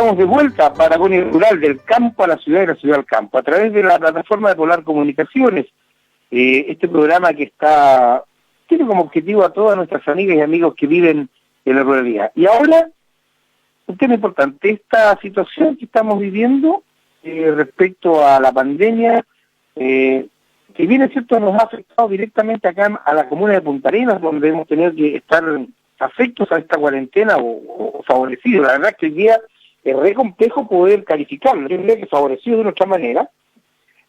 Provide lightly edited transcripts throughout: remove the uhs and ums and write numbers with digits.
estamos de vuelta a Patagonia Rural, del campo a la ciudad y la ciudad al campo, a través de la plataforma de Polar Comunicaciones, este programa que tiene como objetivo a todas nuestras amigas y amigos que viven en la ruralidad. Y ahora, un tema importante, esta situación que estamos viviendo respecto a la pandemia, que bien es cierto nos ha afectado directamente acá a la comuna de Punta Arenas, donde hemos tenido que estar afectos a esta cuarentena o favorecidos. La verdad es que hoy día es re complejo poder calificarlo. Yo diría que favorecido de nuestra manera.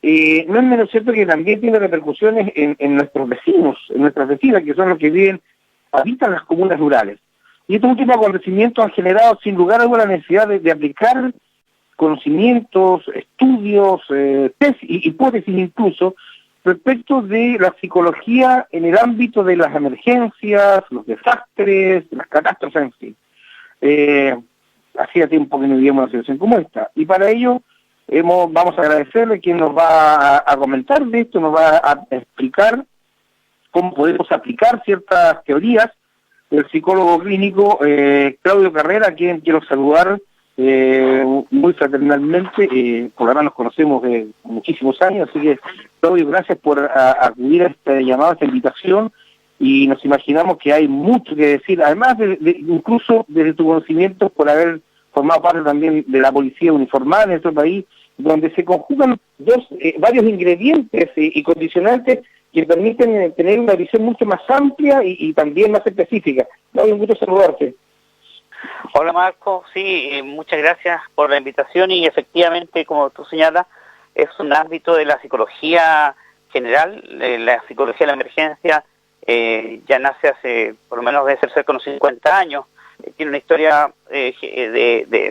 No es menos cierto que también tiene repercusiones en nuestros vecinos, en nuestras vecinas, que son los que habitan las comunas rurales. Y estos últimos acontecimientos han generado sin lugar a duda la necesidad de aplicar conocimientos, estudios, test y hipótesis incluso, respecto de la psicología en el ámbito de las emergencias, los desastres, las catástrofes en sí. Hacía tiempo que no vivíamos una situación como esta. Y para ello vamos a agradecerle a quien nos va a comentar de esto, nos va a explicar cómo podemos aplicar ciertas teorías, el psicólogo clínico Claudio Carrera, a quien quiero saludar muy fraternalmente, por ahora nos conocemos de muchísimos años, así que Claudio, gracias por acudir a este llamado, a esta invitación, y nos imaginamos que hay mucho que decir, además incluso desde tu conocimiento por haber formado parte también de la policía uniformada en nuestro país, donde se conjugan varios ingredientes y condicionantes que permiten tener una visión mucho más amplia y también más específica. Claudio, un gusto saludarte. Hola Marco, sí, muchas gracias por la invitación y efectivamente, como tú señalas, es un ámbito de la psicología general, la psicología de la emergencia ya nace hace, por lo menos debe ser cerca de unos 50 años, tiene una historia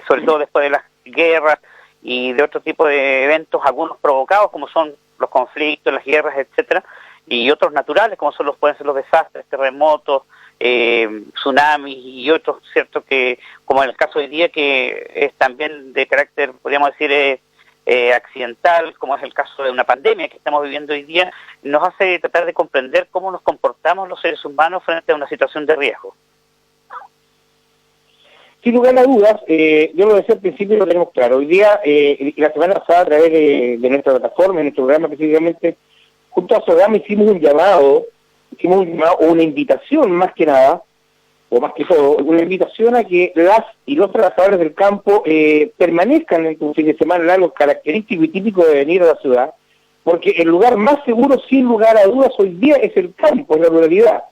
sobre todo después de las guerras y de otro tipo de eventos, algunos provocados como son los conflictos, las guerras, etcétera, y otros naturales como pueden ser los desastres, terremotos, tsunamis y otros, cierto, que como en el caso de hoy día, que es también de carácter, podríamos decir, accidental, como es el caso de una pandemia que estamos viviendo hoy día, nos hace tratar de comprender cómo nos comportamos los seres humanos frente a una situación de riesgo. Sin lugar a dudas, yo lo decía al principio y lo tenemos claro. Hoy día, la semana pasada, a través de nuestra plataforma, en nuestro programa específicamente, junto a Sodama hicimos una invitación más que nada, o más que todo, una invitación a que las y los trabajadores del campo permanezcan en un fin de semana largo característico y típico de venir a la ciudad, porque el lugar más seguro, sin lugar a dudas, hoy día es el campo, es la ruralidad,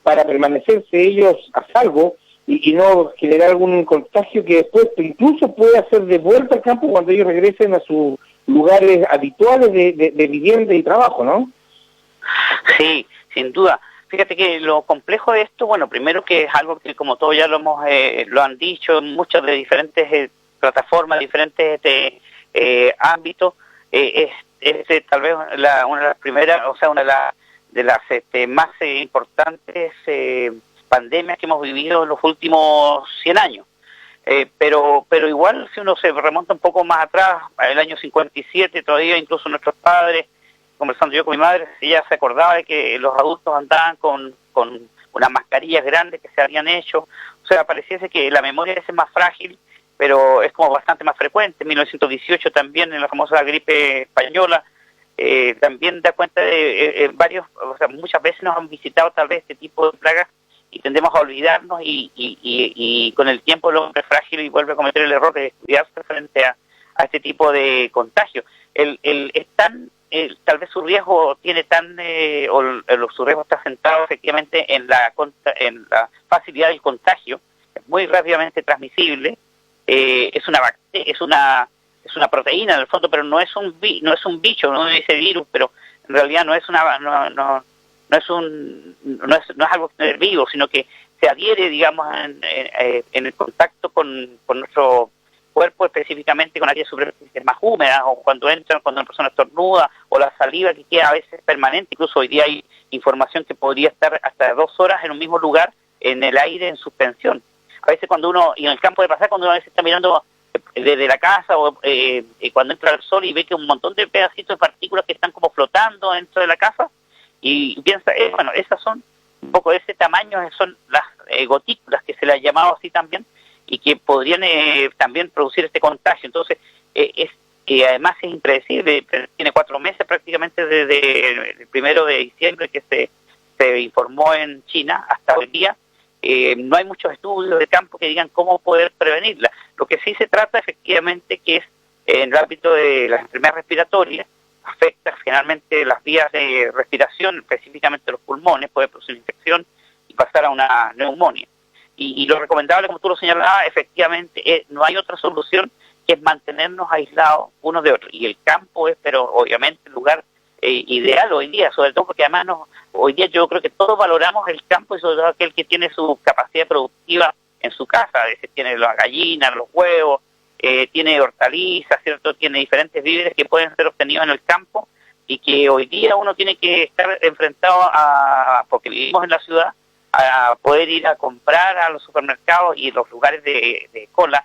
para permanecerse ellos a salvo y no generar algún contagio que después incluso puede hacer de vuelta al campo cuando ellos regresen a sus lugares habituales de vivienda y trabajo, ¿no? Sí, sin duda. Fíjate que lo complejo de esto, bueno, primero que es algo que como todos ya lo han dicho muchas de diferentes plataformas, diferentes ámbitos, es tal vez una de las primeras, o sea, una de las más importantes pandemias que hemos vivido en los últimos 100 años. Pero igual, si uno se remonta un poco más atrás, el año 57, todavía incluso nuestros padres, conversando yo con mi madre, ella se acordaba de que los adultos andaban con unas mascarillas grandes que se habían hecho. O sea, pareciese que la memoria es más frágil, pero es como bastante más frecuente. En 1918 también, en la famosa gripe española, también da cuenta de varios, o sea, muchas veces nos han visitado tal vez este tipo de plagas y tendemos a olvidarnos y con el tiempo el hombre es frágil y vuelve a cometer el error de descuidarse frente a este tipo de contagio. Tal vez su riesgo su riesgo está centrado efectivamente en la facilidad del contagio, es muy rápidamente transmisible, es una proteína en el fondo, pero no es un bicho, no dice virus, pero en realidad no es algo vivo, sino que se adhiere, digamos, en el contacto con nuestro cuerpo, específicamente con áreas superficies más húmedas, o cuando una persona estornuda, o la saliva que queda a veces permanente. Incluso hoy día hay información que podría estar hasta 2 horas en un mismo lugar, en el aire, en suspensión. A veces y en el campo de pasar, cuando uno a veces está mirando desde la casa, o cuando entra el sol y ve que un montón de pedacitos de partículas que están como flotando dentro de la casa, y piensa, bueno, esas son un poco de ese tamaño, son las gotículas, que se le ha llamado así también, y que podrían también producir este contagio. Entonces, además es impredecible, tiene 4 meses prácticamente desde el 1 de diciembre que se informó en China hasta hoy día. No hay muchos estudios de campo que digan cómo poder prevenirla. Lo que sí se trata efectivamente que es en el ámbito de las enfermedades respiratorias, afecta generalmente las vías de respiración, específicamente los pulmones, puede producir infección y pasar a una neumonía. Y lo recomendable, como tú lo señalabas, efectivamente no hay otra solución que es mantenernos aislados unos de otros. Y el campo es, pero obviamente, el lugar ideal hoy día, sobre todo porque además hoy día yo creo que todos valoramos el campo y sobre todo aquel que tiene su capacidad productiva en su casa, a veces tiene las gallinas, los huevos, tiene hortalizas, ¿cierto? Tiene diferentes víveres que pueden ser obtenidos en el campo y que hoy día uno tiene que estar enfrentado porque vivimos en la ciudad, a poder ir a comprar a los supermercados y los lugares de cola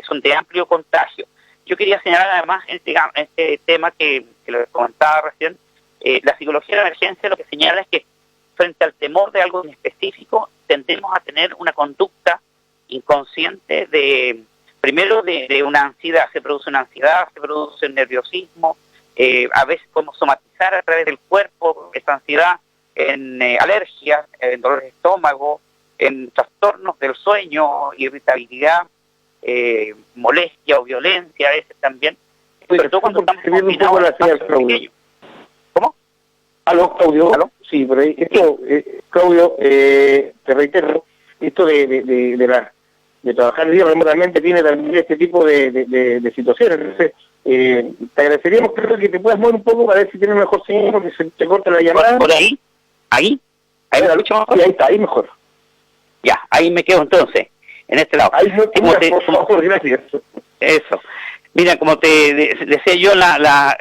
son de amplio contagio. Yo quería señalar además este tema que lo comentaba recién, la psicología de la emergencia lo que señala es que frente al temor de algo en específico tendemos a tener una conducta inconsciente primero de una ansiedad, se produce una ansiedad, se produce un nerviosismo, a veces podemos somatizar a través del cuerpo esa ansiedad en alergias, en dolores de estómago, en trastornos del sueño, irritabilidad, molestia o violencia a veces también, sobre todo cuando estamos confinados en espacios pequeños. ¿Cómo? ¿Aló, Claudio? ¿Aló? Sí, pero esto, Claudio, te reitero, esto de trabajar remotamente tiene también este tipo de situaciones. Entonces, te agradeceríamos, creo, que te puedas mover un poco para ver si tienes mejor señal, porque se te corta la llamada. ¿Por ahí? ¿Ahí me escucho mejor? Sí, ahí está, ahí mejor. Ya, ahí me quedo entonces, en este lado. Ahí por favor, gracias. Eso. Mira, como te decía yo, la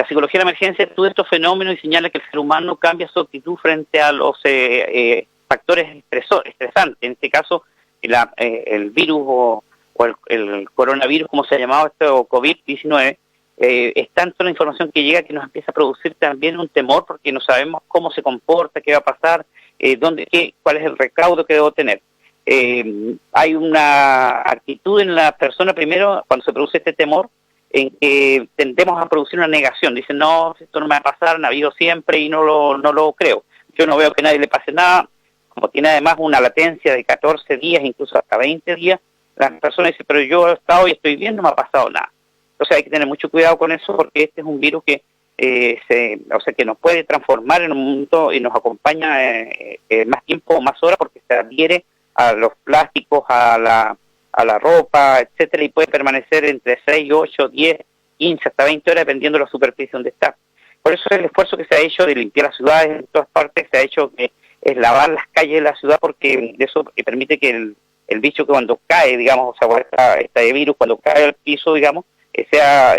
psicología de la emergencia estudia estos fenómenos y señala que el ser humano cambia su actitud frente a los factores estresantes. En este caso, el virus o el coronavirus, como se ha llamado esto, o COVID-19, es tanto la información que llega que nos empieza a producir también un temor porque no sabemos cómo se comporta, qué va a pasar, cuál es el recaudo que debo tener. Hay una actitud en la persona, primero, cuando se produce este temor, en que tendemos a producir una negación. Dicen, no, esto no me va a pasar, ha habido siempre y no lo creo. Yo no veo que a nadie le pase nada. Como tiene además una latencia de 14 días, incluso hasta 20 días, la persona dice, pero yo he estado y estoy bien, no me ha pasado nada. Entonces hay que tener mucho cuidado con eso porque este es un virus que que nos puede transformar en un mundo y nos acompaña más tiempo o más horas porque se adhiere a los plásticos, a la ropa, etcétera, y puede permanecer entre 6, 8, 10, 15, hasta 20 horas dependiendo de la superficie donde está. Por eso el esfuerzo que se ha hecho de limpiar las ciudades en todas partes, se ha hecho es lavar las calles de la ciudad porque eso permite que el bicho que cuando cae, digamos, o sea, este virus cuando cae al piso, digamos, sea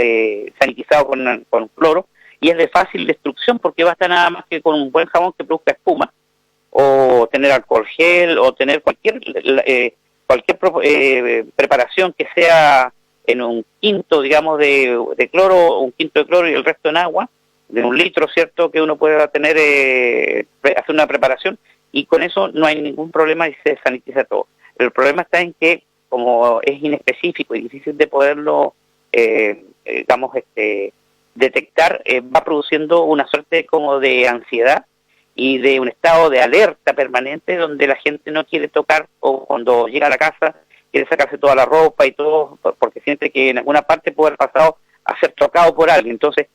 sanitizado con cloro, y es de fácil destrucción porque basta nada más que con un buen jabón que produzca espuma, o tener alcohol gel, o tener cualquier preparación que sea en un quinto, digamos, de cloro, un quinto de cloro y el resto en agua, de 1 litro, ¿cierto?, que uno pueda tener, hacer una preparación, y con eso no hay ningún problema y se sanitiza todo. El problema está en que, como es inespecífico y difícil de poderlo, detectar, va produciendo una suerte como de ansiedad y de un estado de alerta permanente donde la gente no quiere tocar, o cuando llega a la casa quiere sacarse toda la ropa y todo, porque siente que en alguna parte puede haber pasado a ser tocado por alguien. Entonces,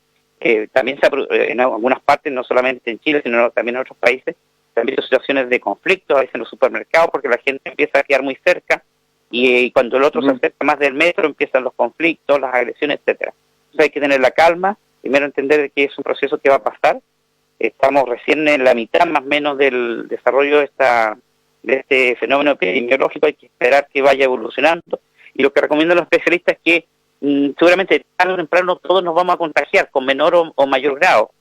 también en algunas partes, no solamente en Chile, sino también en otros países, también hay situaciones de conflicto, a veces en los supermercados, porque la gente empieza a quedar muy cerca, y cuando el otro se acerca más del metro, empiezan los conflictos, las agresiones, etcétera. Entonces hay que tener la calma, primero entender que es un proceso que va a pasar. Estamos recién en la mitad más o menos del desarrollo de este fenómeno epidemiológico, hay que esperar que vaya evolucionando, y lo que recomiendan los especialistas es que seguramente tarde o temprano todos nos vamos a contagiar con menor o mayor grado,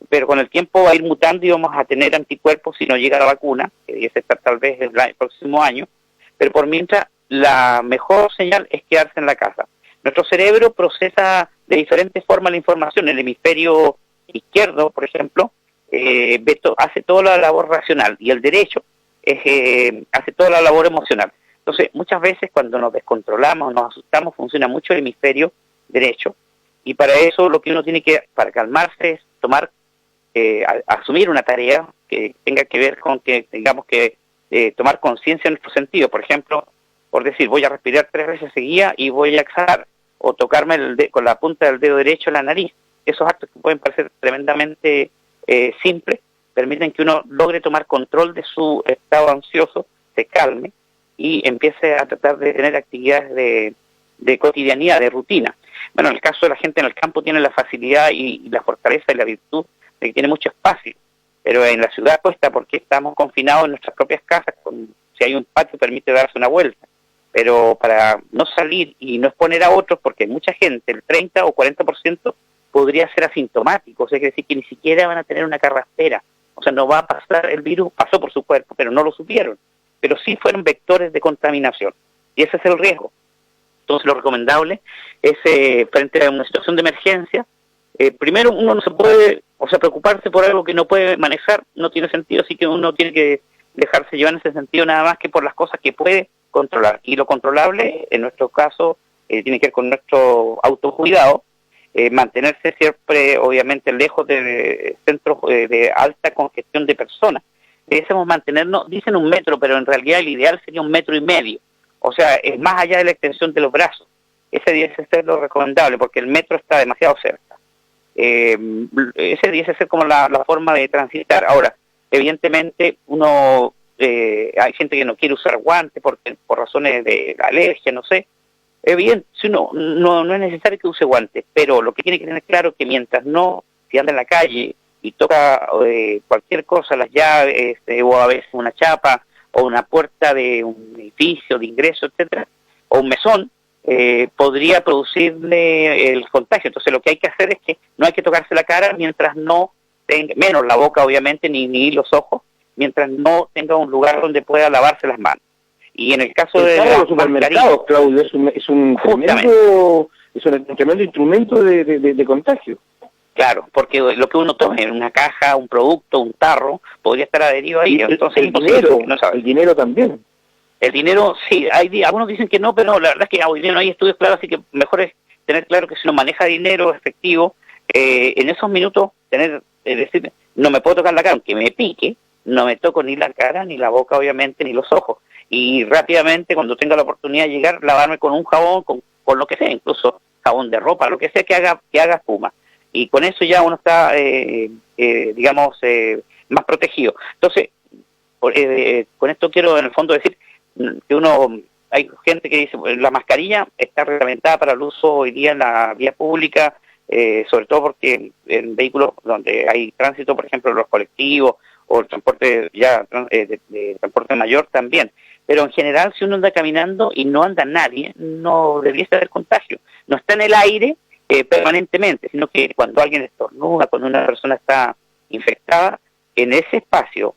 pero con el tiempo va a ir mutando y vamos a tener anticuerpos si no llega la vacuna, que debe ser tal vez el próximo año, pero por mientras la mejor señal es quedarse en la casa. Nuestro cerebro procesa de diferentes formas la información. El hemisferio izquierdo, por ejemplo, hace toda la labor racional, y el derecho hace toda la labor emocional. Entonces, muchas veces cuando nos descontrolamos, nos asustamos, funciona mucho el hemisferio derecho, y para eso lo que uno tiene que, para calmarse, es tomar, asumir una tarea que tenga que ver con que tengamos que tomar conciencia en nuestro sentido. Por ejemplo, por decir, voy a respirar 3 veces seguidas y voy a exhalar, o tocarme con la punta del dedo derecho en la nariz. Esos actos que pueden parecer tremendamente simples, permiten que uno logre tomar control de su estado ansioso, se calme y empiece a tratar de tener actividades de cotidianidad, de rutina. Bueno, en el caso de la gente en el campo tiene la facilidad y la fortaleza y la virtud de que tiene mucho espacio, pero en la ciudad cuesta porque estamos confinados en nuestras propias casas, si hay un patio permite darse una vuelta, pero para no salir y no exponer a otros, porque mucha gente, el 30 o 40% podría ser asintomático, o sea, quiere decir que ni siquiera van a tener una carraspera, o sea, no va a pasar el virus, pasó por su cuerpo, pero no lo supieron, pero sí fueron vectores de contaminación, y ese es el riesgo. Entonces lo recomendable es, frente a una situación de emergencia, primero uno no se puede, o sea, preocuparse por algo que no puede manejar, no tiene sentido, así que uno tiene que dejarse llevar en ese sentido nada más que por las cosas que puede controlar. Y lo controlable, en nuestro caso, tiene que ver con nuestro autocuidado, mantenerse siempre, obviamente, lejos de centros de alta congestión de personas. Debemos mantenernos, dicen 1 metro, pero en realidad el ideal sería 1,5 metros. O sea, es más allá de la extensión de los brazos. Ese debe ser lo recomendable, porque el metro está demasiado cerca. Ese debe ser como la forma de transitar. Ahora, evidentemente, hay gente que no quiere usar guantes por razones de alergia, no sé. Evidente, si no es necesario que use guantes, pero lo que tiene que tener claro es que mientras si anda en la calle y toca cualquier cosa, las llaves, o a veces una chapa, o una puerta de un edificio, de ingreso, etcétera, o un mesón, podría producirle el contagio. Entonces lo que hay que hacer es que no hay que tocarse la cara mientras no tenga, menos la boca obviamente, ni los ojos, mientras no tenga un lugar donde pueda lavarse las manos. Y en el caso de los supermercados, Claudio, es un tremendo instrumento de contagio. Claro, porque lo que uno tome en una caja, un producto, un tarro, podría estar adherido ahí. Entonces el dinero también. El dinero, sí, algunos dicen que no, pero la verdad es que hoy día no hay estudios claros, así que mejor es tener claro que si uno maneja dinero efectivo, en esos minutos decir, no me puedo tocar la cara, aunque me pique, no me toco ni la cara, ni la boca, obviamente, ni los ojos. Y rápidamente, cuando tenga la oportunidad de llegar, lavarme con un jabón, con lo que sea, incluso jabón de ropa, lo que sea que haga espuma. Y con eso ya uno está, más protegido. Entonces, con esto quiero en el fondo decir que hay gente que dice, la mascarilla está reglamentada para el uso hoy día en la vía pública, sobre todo porque en vehículos donde hay tránsito, por ejemplo, los colectivos o el transporte de transporte mayor también. Pero en general, si uno anda caminando y no anda nadie, no debiese haber contagio. No está en el aire permanentemente, sino que cuando alguien estornuda, cuando una persona está infectada, en ese espacio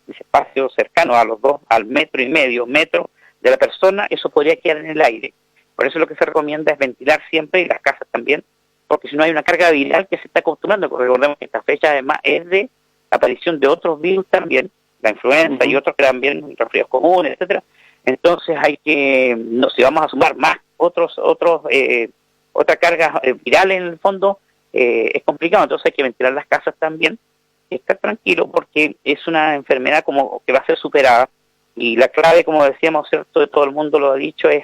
cercano a los 1,5 metros de la persona, eso podría quedar en el aire. Por eso lo que se recomienda es ventilar siempre, y las casas también, porque si no hay una carga viral que se está acostumbrando, porque recordemos que esta fecha además es de aparición de otros virus también, la influenza y otros que también, resfriados comunes, etcétera. Entonces hay que, si vamos a sumar más otra carga viral en el fondo, es complicado. Entonces hay que ventilar las casas también y estar tranquilo, porque es una enfermedad como que va a ser superada, y la clave, como decíamos, cierto, de todo el mundo lo ha dicho, es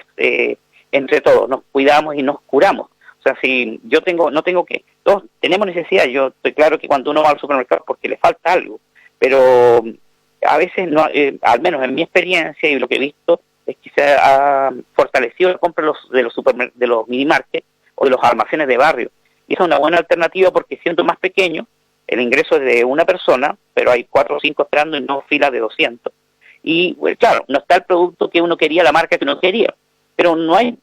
entre todos, nos cuidamos y nos curamos. O sea, si yo todos tenemos necesidad. Yo estoy claro que cuando uno va al supermercado es porque le falta algo, pero a veces, no, al menos en mi experiencia y lo que he visto, es que se ha fortalecido la compra de los minimarkets o de los almacenes de barrio. Y esa es una buena alternativa, porque siendo más pequeño, el ingreso es de una persona, pero hay 4 o 5 esperando y no filas de 200. Y, bueno, claro, no está el producto que uno quería, la marca que uno quería, pero no hay,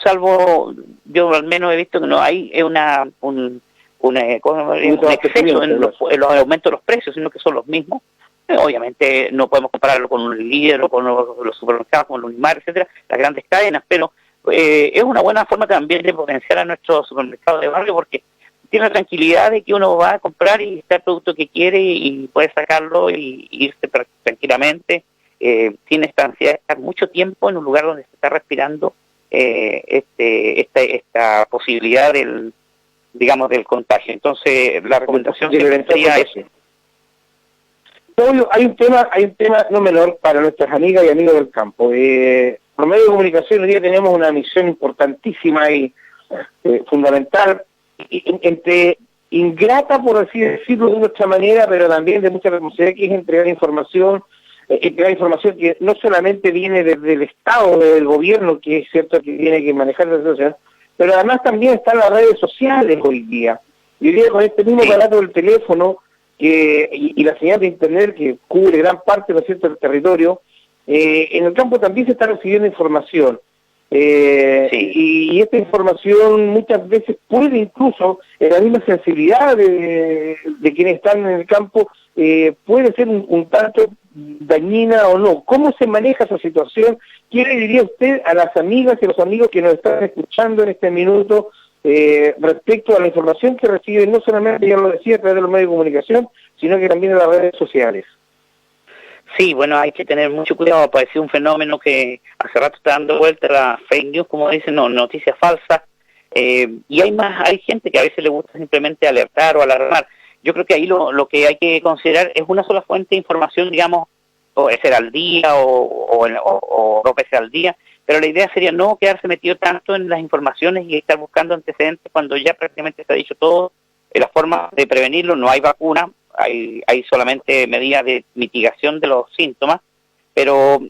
salvo, yo al menos he visto que no hay un exceso en los aumentos de los precios, sino que son los mismos. Obviamente no podemos compararlo con un líder o con los supermercados, con los Unimar, etcétera, las grandes cadenas, pero es una buena forma también de potenciar a nuestros supermercados de barrio, porque tiene la tranquilidad de que uno va a comprar y está el producto que quiere y puede sacarlo y irse tranquilamente tiene esta ansiedad de estar mucho tiempo en un lugar donde se está respirando esta posibilidad del contagio. Entonces, la recomendación sería eso. Hay un tema no menor para nuestras amigas y amigos del campo. Por medio de comunicación hoy día tenemos una misión importantísima y fundamental, entre ingrata, por así decirlo de nuestra manera, pero también de mucha responsabilidad, que es entregar información que no solamente viene desde el Estado, del gobierno, que es cierto que tiene que manejar la situación, pero además también están las redes sociales hoy día. Y hoy día con este mismo aparato del teléfono y la señal de internet que cubre gran parte, ¿no es cierto?, del territorio, en el campo también se está recibiendo información. Y esta información muchas veces puede incluso, en la misma sensibilidad de quienes están en el campo, puede ser un tanto dañina o no. ¿Cómo se maneja esa situación? ¿Qué le diría usted a las amigas y a los amigos que nos están escuchando en este minuto respecto a la información que reciben, no solamente, ya lo decía, a través de los medios de comunicación, sino que también de las redes sociales? Sí, bueno, hay que tener mucho cuidado. Parece un fenómeno que hace rato está dando vuelta, la fake news, como dicen, noticias falsas, y hay gente que a veces le gusta simplemente alertar o alarmar. Yo creo que ahí lo que hay que considerar es una sola fuente de información, digamos, o ser al día o 2 veces al día, pero la idea sería no quedarse metido tanto en las informaciones y estar buscando antecedentes cuando ya prácticamente se ha dicho todo. La forma de prevenirlo, no hay vacuna, hay solamente medidas de mitigación de los síntomas, pero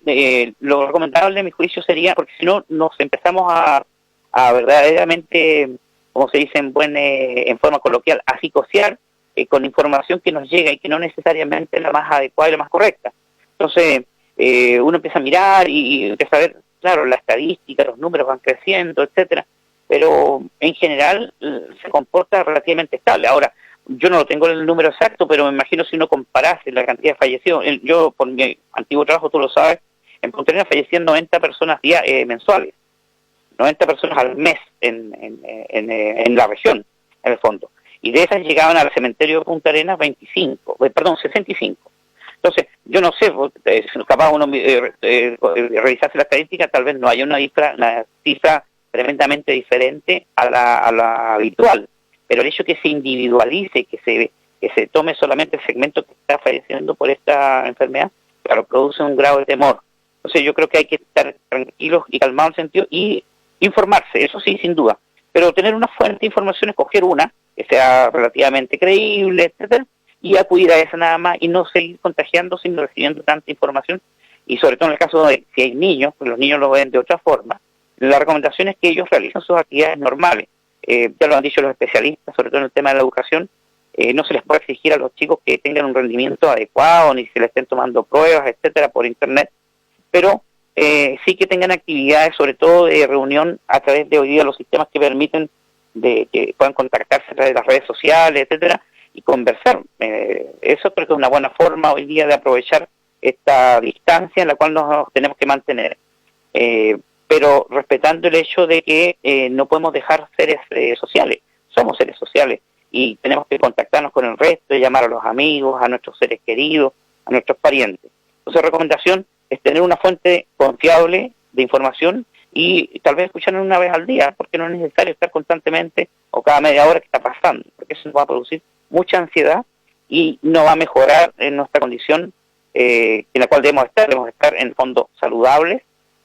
lo recomendable, a mi juicio, sería, porque si no nos empezamos a verdaderamente, como se dice en forma coloquial, a psicosear con información que nos llega y que no necesariamente es la más adecuada y la más correcta. Entonces, uno empieza a mirar y empieza a ver, claro, la estadística, los números van creciendo, etcétera, pero en general se comporta relativamente estable. Ahora, yo no tengo el número exacto, pero me imagino si uno comparase la cantidad de fallecidos. Yo, por mi antiguo trabajo, tú lo sabes, en Punta Arenas fallecían 90 personas mensuales, 90 personas al mes en la región, en el fondo. Y de esas llegaban al cementerio de Punta Arenas 65. Entonces, yo no sé, capaz uno revisarse la estadística, tal vez no haya una cifra tremendamente diferente a la habitual, pero el hecho que se individualice, que se tome solamente el segmento que está falleciendo por esta enfermedad, claro, produce un grado de temor. Entonces yo creo que hay que estar tranquilos y calmados en el sentido y informarse, eso sí, sin duda, pero tener una fuente de información, escoger una que sea relativamente creíble, etcétera, y acudir a esa nada más y no seguir contagiándose y no recibiendo tanta información. Y sobre todo en el caso de si hay niños, pues los niños lo ven de otra forma, la recomendación es que ellos realicen sus actividades normales. Ya lo han dicho los especialistas, sobre todo en el tema de la educación, no se les puede exigir a los chicos que tengan un rendimiento adecuado, ni se les estén tomando pruebas, etcétera, por internet, pero sí que tengan actividades, sobre todo de reunión a través de hoy día los sistemas que permiten de que puedan contactarse a través de las redes sociales, etcétera, y conversar. Eso creo que es una buena forma hoy día de aprovechar esta distancia en la cual nos tenemos que mantener, pero respetando el hecho de que no podemos dejar seres sociales. Somos seres sociales y tenemos que contactarnos con el resto, llamar a los amigos, a nuestros seres queridos, a nuestros parientes. Entonces, recomendación es tener una fuente confiable de información y tal vez escucharnos una vez al día, porque no es necesario estar constantemente o cada media hora que está pasando, porque eso nos va a producir mucha ansiedad y no va a mejorar en nuestra condición en la cual debemos estar en el fondo saludables.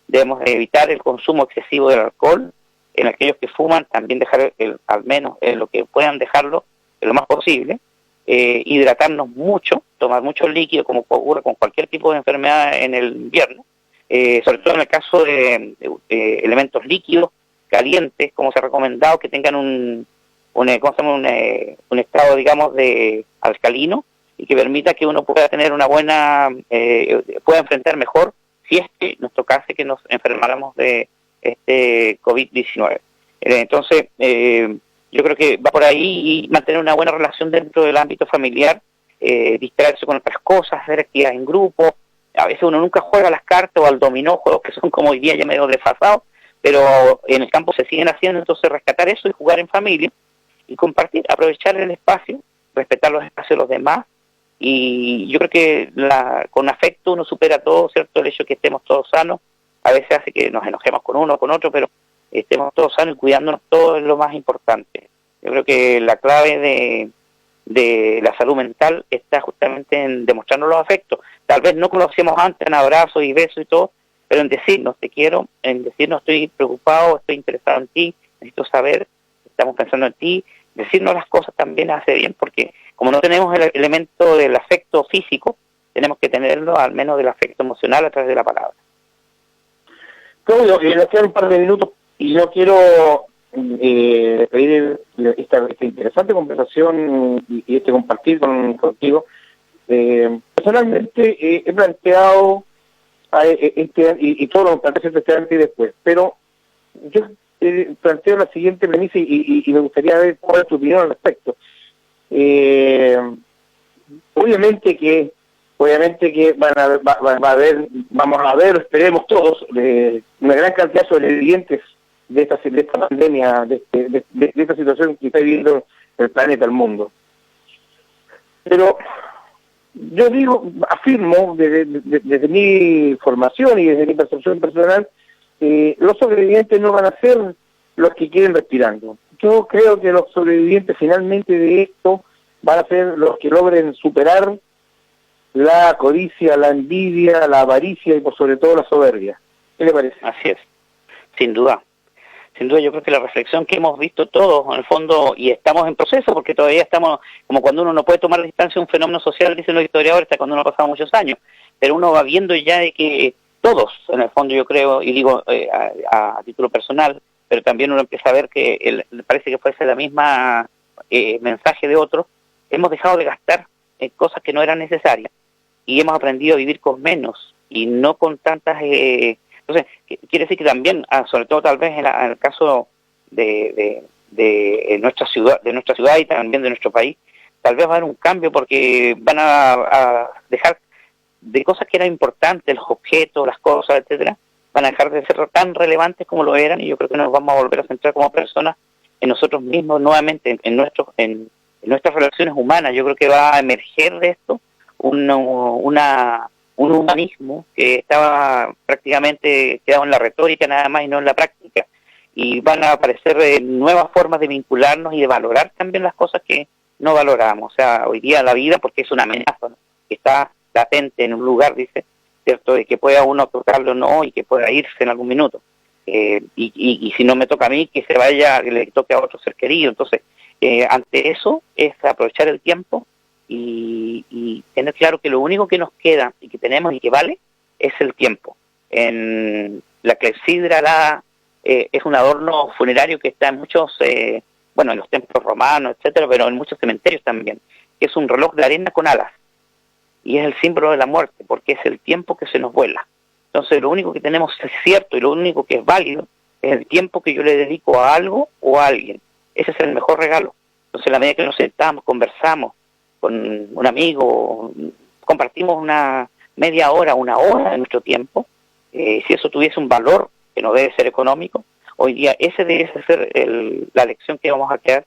Debemos evitar el consumo excesivo del alcohol. En aquellos que fuman, también dejar al menos lo que puedan dejarlo lo más posible. Hidratarnos mucho, tomar mucho líquido, como ocurre con cualquier tipo de enfermedad en el invierno, sobre todo en el caso de elementos líquidos, calientes, como se ha recomendado, que tengan un estado, digamos, de alcalino y que permita que uno pueda tener una buena, pueda enfrentar mejor si es que nos tocase que nos enfermáramos de este COVID-19. Entonces, yo creo que va por ahí y mantener una buena relación dentro del ámbito familiar, distraerse con otras cosas, hacer actividades en grupo. A veces uno nunca juega a las cartas o al dominó, juegos que son como hoy día ya medio desfasados, pero en el campo se siguen haciendo, entonces rescatar eso y jugar en familia y compartir, aprovechar el espacio, respetar los espacios de los demás, y yo creo que con afecto uno supera todo, ¿cierto? El hecho de que estemos todos sanos, a veces hace que nos enojemos con uno o con otro, pero estemos todos sanos y cuidándonos todo es lo más importante. Yo creo que la clave de la salud mental está justamente en demostrarnos los afectos, tal vez no como lo hacíamos antes, en abrazos y besos y todo, pero en decirnos te quiero, en decirnos estoy preocupado, estoy interesado en ti, necesito saber, estamos pensando en ti. Decirnos las cosas también hace bien, porque como no tenemos el elemento del afecto físico, tenemos que tenerlo al menos del afecto emocional a través de la palabra. Claudio, nos quedan un par de minutos y yo quiero pedir esta interesante conversación y este compartir contigo. Personalmente he planteado y todo lo planteé este antes y después, pero yo planteo la siguiente premisa y me gustaría ver cuál es tu opinión al respecto. Obviamente que vamos a ver, esperemos todos, una gran cantidad de sobrevivientes de esta pandemia, de esta situación que está viviendo el planeta, el mundo. Pero yo afirmo desde mi formación y desde mi percepción personal, los sobrevivientes no van a ser los que queden respirando. Yo creo que los sobrevivientes finalmente de esto van a ser los que logren superar la codicia, la envidia, la avaricia y por sobre todo la soberbia. ¿Qué le parece? Así es, sin duda. Sin duda, yo creo que la reflexión que hemos visto todos, en el fondo, y estamos en proceso, porque todavía estamos, como cuando uno no puede tomar distancia de un fenómeno social, dicen los historiadores, hasta cuando uno ha pasado muchos años, pero uno va viendo ya de que todos, en el fondo yo creo, y digo a título personal, pero también uno empieza a ver que parece que fuese la misma mensaje de otros, hemos dejado de gastar cosas que no eran necesarias, y hemos aprendido a vivir con menos, y no con tantas... Entonces, quiere decir que también, sobre todo tal vez en el caso de nuestra ciudad y también de nuestro país, tal vez va a haber un cambio porque van a dejar de cosas que eran importantes, los objetos, las cosas, etcétera, van a dejar de ser tan relevantes como lo eran, y yo creo que nos vamos a volver a centrar como personas en nosotros mismos nuevamente, en nuestras relaciones humanas. Yo creo que va a emerger de esto un humanismo que estaba prácticamente quedado en la retórica nada más y no en la práctica, y van a aparecer nuevas formas de vincularnos y de valorar también las cosas que no valoramos. O sea, hoy día la vida, porque es una amenaza, ¿no?, que está latente en un lugar, dice, ¿cierto?, de que pueda uno tocarlo o no, y que pueda irse en algún minuto, y si no me toca a mí, que se vaya, que le toque a otro ser querido. Entonces, ante eso es aprovechar el tiempo y tener claro que lo único que nos queda y que tenemos y que vale es el tiempo. En la clepsidra es un adorno funerario que está en muchos, en los templos romanos, etcétera, pero en muchos cementerios también, que es un reloj de arena con alas, y es el símbolo de la muerte, porque es el tiempo que se nos vuela. Entonces lo único que tenemos es cierto y lo único que es válido es el tiempo que yo le dedico a algo o a alguien. Ese es el mejor regalo. Entonces, a la medida que nos sentamos, conversamos con un amigo, compartimos una media hora, una hora de nuestro tiempo, si eso tuviese un valor que no debe ser económico, hoy día ese debe ser la lección que vamos a crear.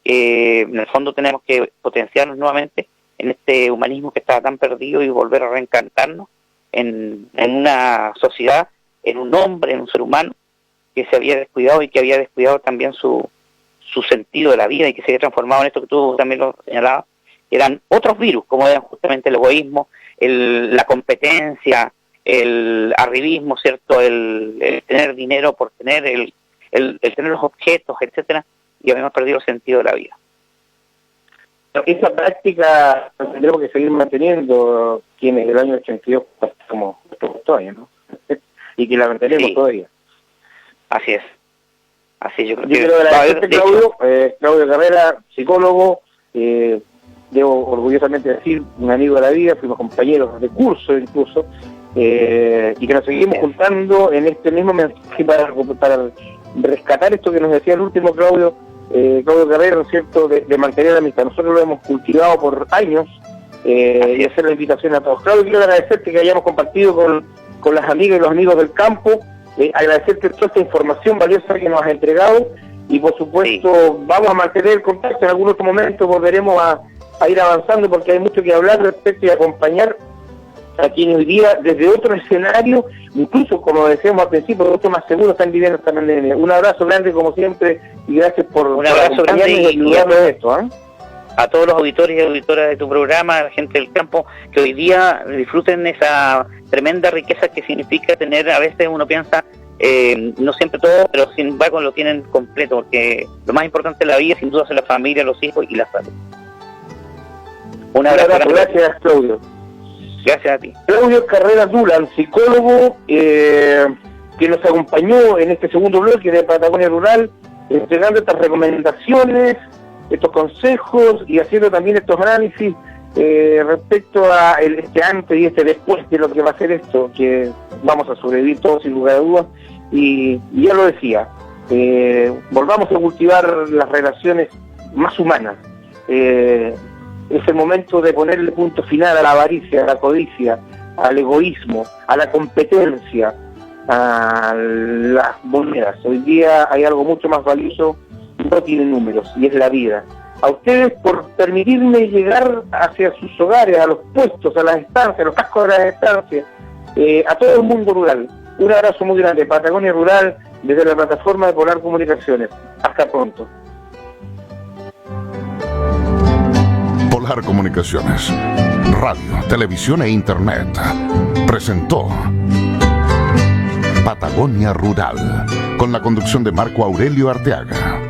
En el fondo tenemos que potenciarnos nuevamente en este humanismo que estaba tan perdido y volver a reencantarnos en una sociedad, en un hombre, en un ser humano que se había descuidado y que había descuidado también su sentido de la vida, y que se había transformado en esto que tú también lo señalabas, que eran otros virus, como eran justamente el egoísmo, la competencia, el arribismo, ¿cierto?, el tener dinero por tener, el tener los objetos, etcétera, y habíamos perdido el sentido de la vida. Esa práctica tendremos que seguir manteniendo quienes del año 82 como todavía, ¿no? Y que la mantenemos todavía. Así es. Así yo creo que quiero agradecerte, Claudio, Claudio Carrera, psicólogo, debo orgullosamente decir, un amigo de la vida, fuimos compañeros de curso incluso, y que nos seguimos juntando en este mismo mensaje para rescatar esto que nos decía el último Claudio Carrera, ¿no es cierto?, de mantener la amistad. Nosotros lo hemos cultivado por años, y hacer la invitación a todos. Claudio, quiero agradecerte que hayamos compartido con las amigas y los amigos del campo, agradecerte toda esta información valiosa que nos has entregado, y por supuesto vamos a mantener el contacto. En algún otro momento volveremos a a ir avanzando porque hay mucho que hablar respecto y acompañar a quienes hoy día, desde otro escenario, incluso como decíamos al principio, mucho más seguro están viviendo esta pandemia. Un abrazo grande como siempre y gracias por acompañarme y ayudarme en esto. A todos los auditores y auditoras de tu programa, a la gente del campo, que hoy día disfruten esa tremenda riqueza que significa tener, a veces uno piensa, no siempre todo, pero sin embargo lo tienen completo, porque lo más importante de la vida sin duda es la familia, los hijos y la salud. Un abrazo. Gracias, Claudio. Gracias a ti. Claudio Carreras Dulan, psicólogo, que nos acompañó en este segundo bloque de Patagonia Rural, entregando estas recomendaciones, estos consejos y haciendo también estos análisis respecto a este antes y este después de lo que va a ser esto, que vamos a sobrevivir todos sin lugar a dudas. Y ya lo decía, volvamos a cultivar las relaciones más humanas. Es el momento de ponerle punto final a la avaricia, a la codicia, al egoísmo, a la competencia, a las monedas. Hoy día hay algo mucho más valioso, no tiene números, y es la vida. A ustedes por permitirme llegar hacia sus hogares, a los puestos, a las estancias, a los cascos de las estancias, a todo el mundo rural. Un abrazo muy grande, Patagonia Rural, desde la plataforma de Polar Comunicaciones. Hasta pronto. Polar Comunicaciones, radio, televisión e internet, presentó Patagonia Rural, con la conducción de Marco Aurelio Arteaga.